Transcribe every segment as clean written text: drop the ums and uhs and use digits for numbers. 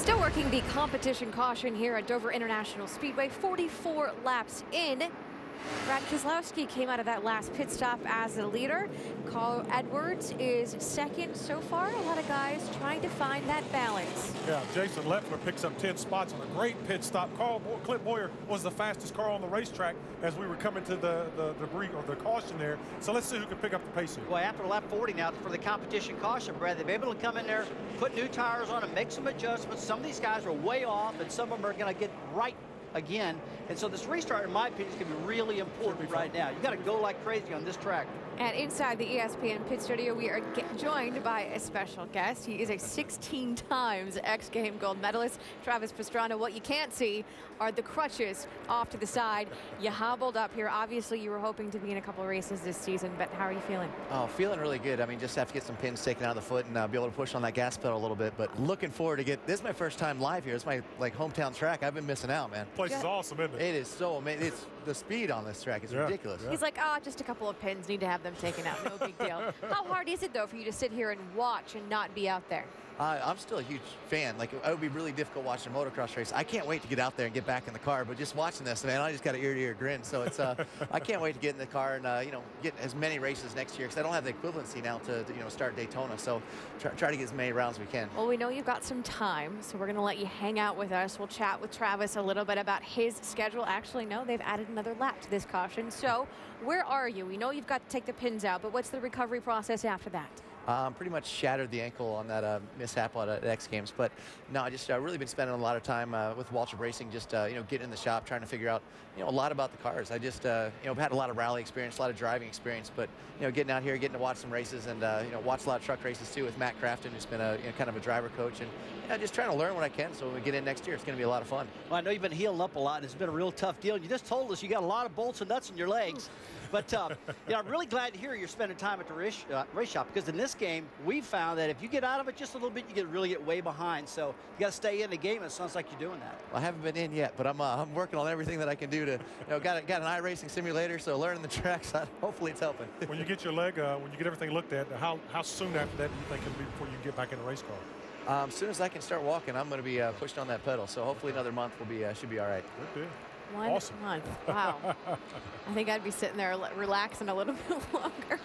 Still working the competition caution here at Dover International Speedway. 44 laps in. Brad Keselowski came out of that last pit stop as the leader. Carl Edwards is second so far. A lot of guys trying to find that balance. Yeah, Jason Leffler picks up 10 spots on a great pit stop. Clint Boyer was the fastest car on the racetrack as we were coming to the debris or the caution there. So let's see who can pick up the pace here. Well, after lap 40 now for the competition caution, Brad, they've been able to come in there, put new tires on and make some adjustments. Some of these guys are way off, and some of them are going to get right again. And so this restart, in my opinion, is going to be really important right now. You got to go like crazy on this track. And inside the ESPN pit studio, we are joined by a special guest. He is a 16 times X Game gold medalist, Travis Pastrana. What you can't see are the crutches off to the side. You hobbled up here. Obviously, you were hoping to be in a couple of races this season, but how are you feeling? Oh, feeling really good. I mean, just have to get some pins taken out of the foot and be able to push on that gas pedal a little bit. But looking forward to this is my first time live here. It's my hometown track. I've been missing out, man. Place is awesome, isn't it? It is so amazing. It's the speed on this track is ridiculous. He's like, just a couple of pins, need to have them taken out. No big deal. How hard is it, though, for you to sit here and watch and not be out there? I'm still a huge fan. Like, it would be really difficult watching a motocross race. I can't wait to get out there and get back in the car. But just watching this, man, I just got an ear-to-ear grin. So it's I can't wait to get in the car and get as many races next year because I don't have the equivalency now to start Daytona. So try to get as many rounds as we can. Well, we know you've got some time, so we're going to let you hang out with us. We'll chat with Travis a little bit about his schedule. Actually, no, they've added another lap to this caution. So where are you? We know you've got to take the pins out, but what's the recovery process after that? Pretty much shattered the ankle on that mishap at X Games. But no, I just really been spending a lot of time with Waltrip Racing, just getting in the shop, trying to figure out a lot about the cars. I just I've had a lot of rally experience, a lot of driving experience, but getting out here, getting to watch some races, and watch a lot of truck races too with Matt Crafton, who's been a kind of a driver coach, and just trying to learn what I can. So when we get in next year, it's going to be a lot of fun. Well, I know you've been healing up a lot. It's been a real tough deal. You just told us you got a lot of bolts and nuts in your legs. But I'm really glad to hear you're spending time at the race shop, because in this game, we've found that if you get out of it just a little bit, you really get way behind. So you got to stay in the game. It sounds like you're doing that. Well, I haven't been in yet, but I'm working on everything that I can do to, got an iRacing simulator, so learning the tracks, hopefully it's helping. When you get your leg, when you get everything looked at, how soon after that do you think it'll be before you get back in the race car? As soon as I can start walking, I'm going to be pushed on that pedal. So hopefully another month should be all right. Good deal. 1 month. Wow. I think I'd be sitting there relaxing a little bit longer.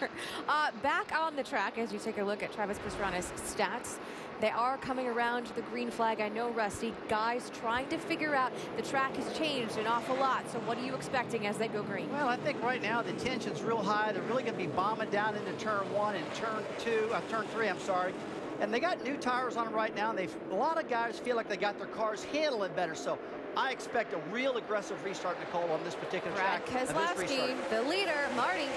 Back on the track, as you take a look at Travis Pastrana's stats, they are coming around to the green flag. I know, Rusty, guys trying to figure out the track has changed an awful lot. So what are you expecting as they go green? Well, I think right now the tension's real high. They're really going to be bombing down into turn 1 and turn 3, I'm sorry. And they got new tires on them right now. And a lot of guys feel like they got their cars handling better. So I expect a real aggressive restart, Nicole, on this particular track. Keselowski, the leader, Marty.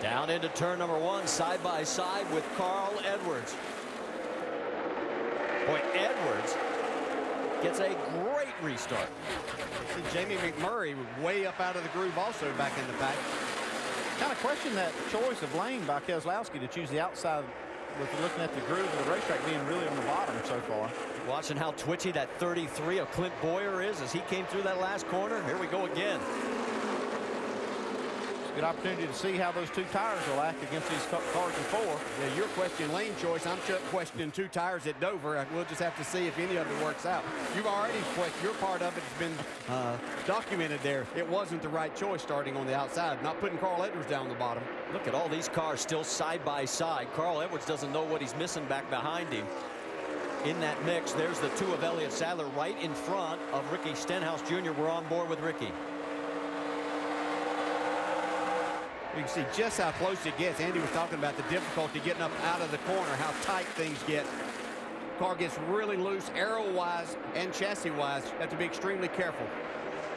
Down into turn number 1, side by side with Carl Edwards. Boy, Edwards gets a great restart. See Jamie McMurray way up out of the groove also back in the pack. Kind of question that choice of lane by Keselowski to choose the outside with looking at the groove of the racetrack being really on the bottom so far. Watching how twitchy that 33 of Clint Boyer is as he came through that last corner. Here we go again. Good opportunity to see how those two tires will act against these cars in 4. Yeah, your question lane choice. I'm questioning 2 tires at Dover. We'll just have to see if any of it works out. You've already questioned your part of it. Has been documented there. It wasn't the right choice starting on the outside, not putting Carl Edwards down the bottom. Look at all these cars still side by side. Carl Edwards doesn't know what he's missing back behind him. In that mix, there's the 2 of Elliott Sadler right in front of Ricky Stenhouse Jr. We're on board with Ricky. You can see just how close it gets. Andy was talking about the difficulty getting up out of the corner, how tight things get. Car gets really loose, arrow-wise and chassis-wise. Have to be extremely careful.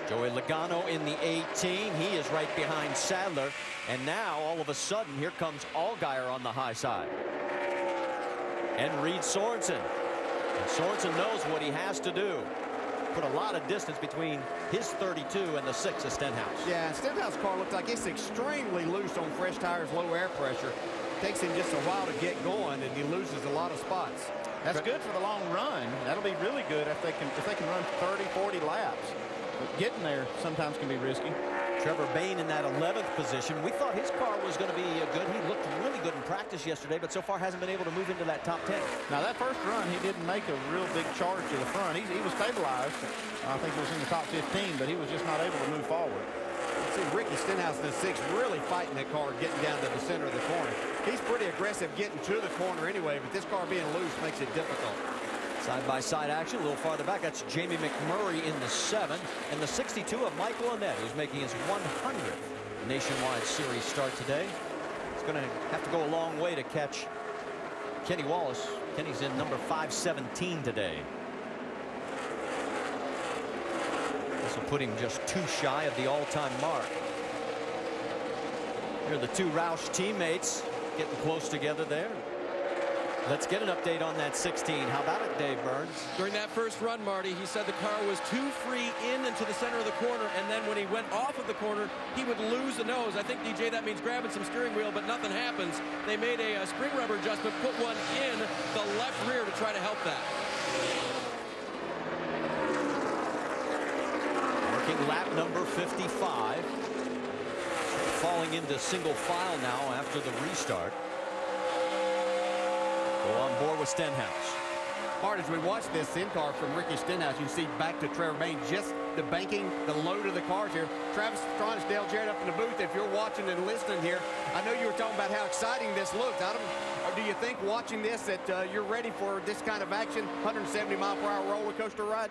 Joey Logano in the 18. He is right behind Sadler. And now, all of a sudden, here comes Allgaier on the high side. And Reed Sorensen. And Sorensen knows what he has to do. Put a lot of distance between his 32 and the 6 of Stenhouse. Yeah, Stenhouse's car looks like it's extremely loose on fresh tires, low air pressure. Takes him just a while to get going, and he loses a lot of spots. That's good for the long run. That'll be really good if they can run 30, 40 laps. But getting there sometimes can be risky. Trevor Bayne in that 11th position. We thought his car was going to be good. He looked really good in practice yesterday, but so far hasn't been able to move into that top 10. Now, that first run, he didn't make a real big charge to the front. He was stabilized. I think he was in the top 15, but he was just not able to move forward. See Ricky Stenhouse in the 6 really fighting that car, getting down to the center of the corner. He's pretty aggressive getting to the corner anyway, but this car being loose makes it difficult. Side-by-side action a little farther back. That's Jamie McMurray in the 7, and the 62 of Michael Annette, who's making his 100th Nationwide Series start today. It's going to have to go a long way to catch Kenny Wallace. Kenny's in number 517 today. This will put him just 2 shy of the all-time mark. Here are the 2 Roush teammates getting close together there. Let's get an update on that 16. How about it, Dave Burns? During that first run, Marty, he said the car was too free in into the center of the corner, and then when he went off of the corner, he would lose the nose. I think, DJ, that means grabbing some steering wheel, but nothing happens. They made a spring rubber adjustment, put one in the left rear to try to help that. Working lap number 55. Falling into single file now after the restart. Go on board with Stenhouse. Bart, as we watch this in-car from Ricky Stenhouse, you can see back to Trevor Bayne, just the banking, the load of the cars here. Travis Pastrana, Dale Jarrett up in the booth. If you're watching and listening here, I know you were talking about how exciting this looks. Or do you think watching this that you're ready for this kind of action, 170-mile-per-hour roller coaster ride?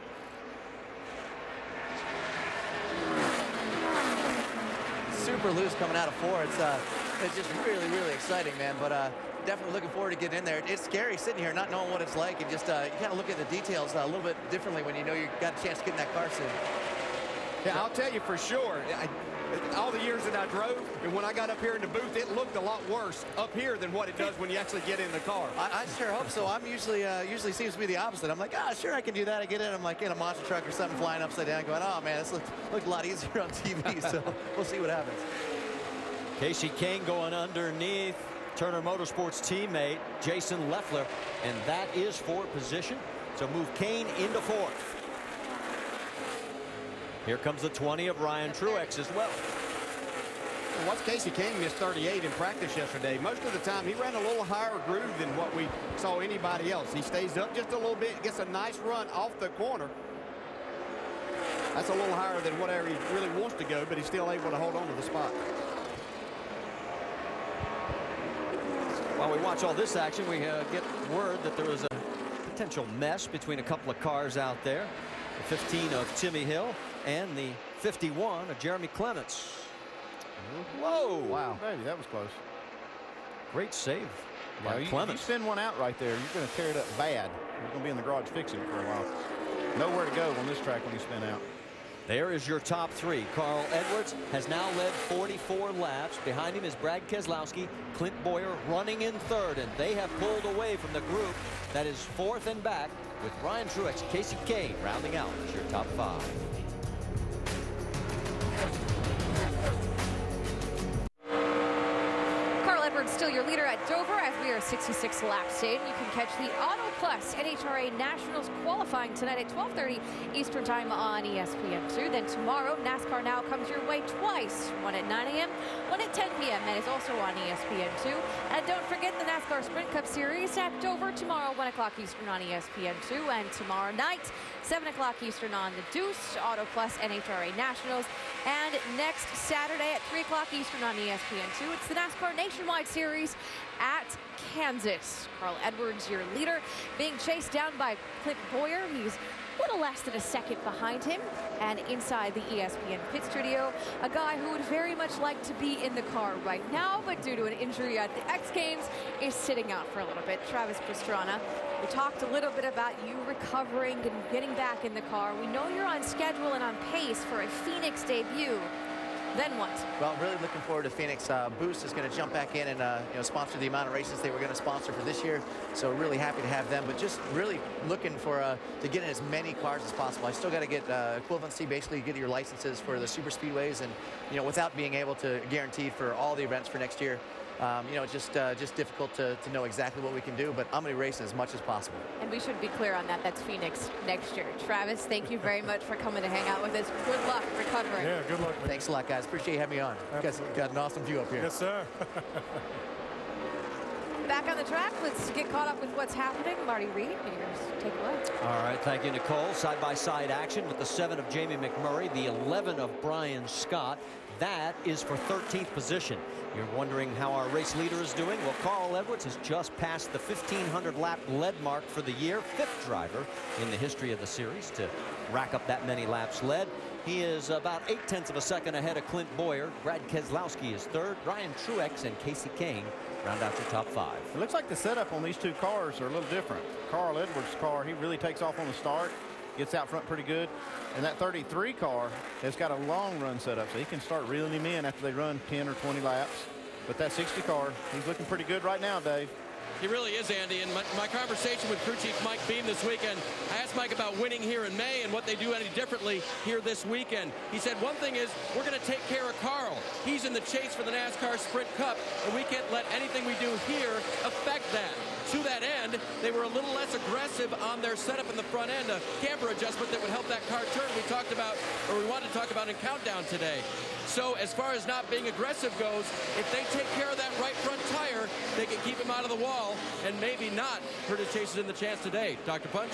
Super loose coming out of 4. It's just really, really exciting, man. But definitely looking forward to getting in there. It's scary sitting here not knowing what it's like, and just you kind of look at the details a little bit differently when you know you got a chance to get in that car soon. Yeah, I'll tell you for sure. All the years that I drove, and when I got up here in the booth, it looked a lot worse up here than what it does when you actually get in the car. I sure hope so. I'm usually seems to be the opposite. I'm like, sure, I can do that. I get in, I'm like in a monster truck or something flying upside down going, oh, man, this looked a lot easier on TV, so we'll see what happens. Casey Kane going underneath Turner Motorsports teammate Jason Leffler, and that is 4th position. So move Kane into 4th. Here comes the 20 of Ryan Truex as well. Well, once Casey Kane missed 38 in practice yesterday, most of the time he ran a little higher groove than what we saw anybody else. He stays up just a little bit, gets a nice run off the corner. That's a little higher than whatever he really wants to go, but he's still able to hold on to the spot. While we watch all this action, we get word that there was a potential mess between a couple of cars out there. The 15 of Timmy Hill and the 51 of Jeremy Clements. Whoa! Wow, baby, that was close. Great save by You Clements. spin one out right there, you're going to tear it up bad. You're going to be in the garage fixing it for a while. Nowhere to go on this track when you spin out. There is your top 3. Carl Edwards has now led 44 laps. Behind him is Brad Keselowski, Clint Boyer running in 3rd, and they have pulled away from the group that is 4th and back, with Ryan Truex, Casey Kane rounding out as your top 5. Still your leader at Dover as we are 66 laps in. You can catch the Auto Plus NHRA Nationals qualifying tonight at 12:30 Eastern Time on ESPN2. Then tomorrow, NASCAR Now comes your way twice, one at 9 a.m., one at 10 p.m. and is also on ESPN2. And don't forget the NASCAR Sprint Cup Series at Dover tomorrow, 1 o'clock Eastern on ESPN2. And tomorrow night, 7 o'clock Eastern on the Deuce, Auto Plus NHRA Nationals. And next Saturday at 3 o'clock Eastern on ESPN2, it's the NASCAR Nationwide Series at Kansas. Carl Edwards, your leader, being chased down by Clint Boyer. He's a little less than a second behind him. And inside the ESPN pit studio, a guy who would very much like to be in the car right now, but due to an injury at the X Games, is sitting out for a little bit. Travis Pastrana, we talked a little bit about you recovering and getting back in the car. We know you're on schedule and on pace for a Phoenix debut. Then what? Well, really looking forward to Phoenix. Boost is going to jump back in and sponsor the amount of races they were going to sponsor for this year. So really happy to have them, but just really looking for to get in as many cars as possible. I still got to get equivalency, basically get your licenses for the super speedways, and without being able to guarantee for all the events for next year. it's just difficult to know exactly what we can do, but I'm going to be racing as much as possible. And we should be clear on that. That's Phoenix next year. Travis, thank you very much for coming to hang out with us. Good luck recovering. Yeah, good luck. Thanks a lot, guys. Appreciate you having me on. You guys got an awesome view up here. Yes, sir. Back on the track, let's get caught up with what's happening. Marty Reed, yours, take away. All right, thank you, Nicole. Side-by-side action with the 7 of Jamie McMurray, the 11 of Brian Scott. That is for 13th position. You're wondering how our race leader is doing? Well, Carl Edwards has just passed the 1,500 lap lead mark for the year. 5th driver in the history of the series to rack up that many laps led. He is about 0.8 of a second ahead of Clint Boyer. Brad Keselowski is 3rd. Ryan Truex and Casey Kane round out your top 5. It looks like the setup on these 2 cars are a little different. Carl Edwards' car, he really takes off on the start, gets out front pretty good. And that 33 car has got a long run setup, so he can start reeling him in after they run 10 or 20 laps. But that 60 car, he's looking pretty good right now, Dave. He really is, Andy. And my conversation with crew chief Mike Beam this weekend, I asked Mike about winning here in May and what they do any differently here this weekend. He said one thing is we're going to take care of Carl. He's in the chase for the NASCAR Sprint Cup, and we can't let anything we do here affect that. To that end, they were a little less aggressive on their setup in the front end, a camber adjustment that would help that car turn. We wanted to talk about in Countdown today. So as far as not being aggressive goes, if they take care of that right front tire, they can keep him out of the wall and maybe not hurt his chances in the chance today. Dr. Punch?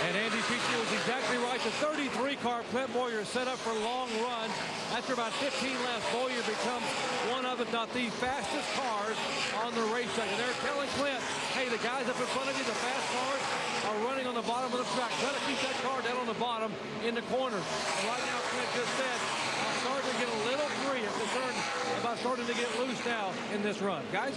And Andy Peachy was exactly right. The 33 car, Clint Boyer, set up for a long run. After about 15 laps, Boyer becomes one of, if not the fastest cars on the racetrack. And they're telling Clint, hey, the guys up in front of you, the fast cars, are running on the bottom of the track. Try to keep that car down on the bottom in the corner. And right now, Clint just said, I'm starting to get a little free. I'm concerned about starting to get loose now in this run. Guys?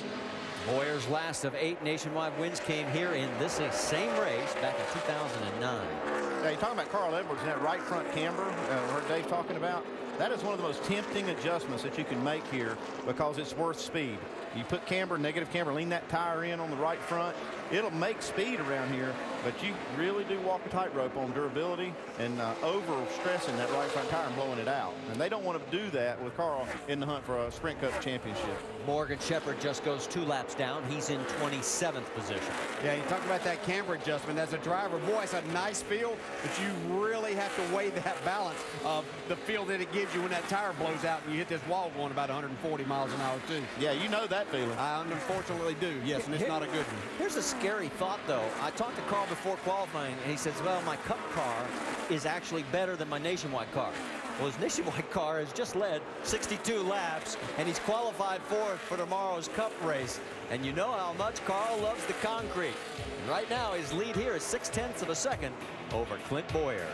Boyer's last of 8 nationwide wins came here in this same race back in 2009. Now, you're talking about Carl Edwards and that right front camber, heard Dave talking about. That is one of the most tempting adjustments that you can make here because it's worth speed. You put camber, negative camber, lean that tire in on the right front. It'll make speed around here, but you really do walk a tightrope on durability and over-stressing that right front tire and blowing it out. And they don't want to do that with Carl in the hunt for a Sprint Cup championship. Morgan Shepherd just goes 2 laps down. He's in 27th position. Yeah, you talk about that camber adjustment. As a driver, boy, it's a nice feel, but you really have to weigh that balance of the feel that it gives you when that tire blows out and you hit this wall going about 140 miles an hour, too. Yeah, you know that feeling. I unfortunately do, yes, and it's not a good one. Here's a scary thought, though. I talked to Carl before qualifying, and he says, well, my Cup car is actually better than my Nationwide car. Well, his Nationwide car has just led 62 laps, and he's qualified for tomorrow's Cup race. And you know how much Carl loves the concrete. And right now, his lead here is 0.6 of a second over Clint Boyer.